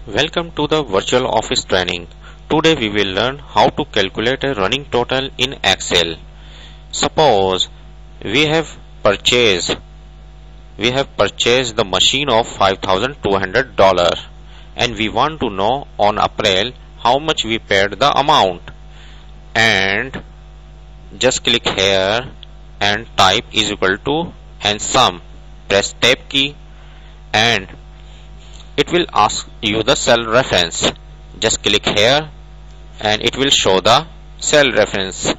Welcome to the virtual office training. Today we will learn how to calculate a running total in Excel. Suppose we have purchased the machine of $5,200 and we want to know on April how much we paid the amount. And just click here and type is equal to and sum. Press tab key and it will ask you the cell reference. Just click here and it will show the cell reference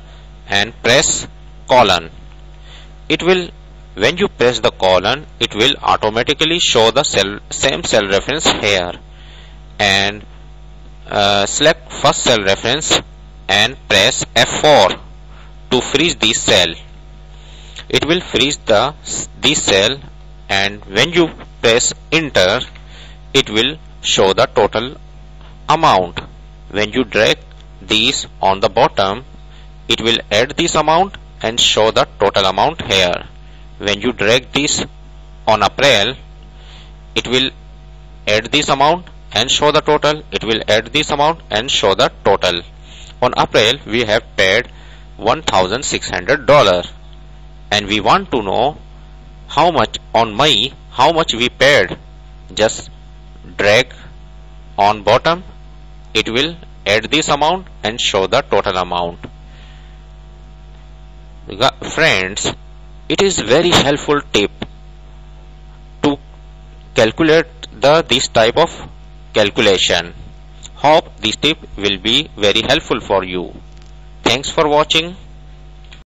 and press colon. When you press the colon, it will automatically show the same cell reference here, and select first cell reference and press F4 to freeze this cell. It will freeze this cell, and when you press enter, it will show the total amount. When you drag these on the bottom, it will add this amount and show the total amount here. When you drag this on April, it will add this amount and show the total. It will add this amount and show the total. On April, we have paid $1,600 and we want to know how much on May, how much we paid. Just drag on bottom, it will add this amount and show the total amount. Friends, it is very helpful tip to calculate this type of calculation. Hope this tip will be very helpful for you. Thanks for watching.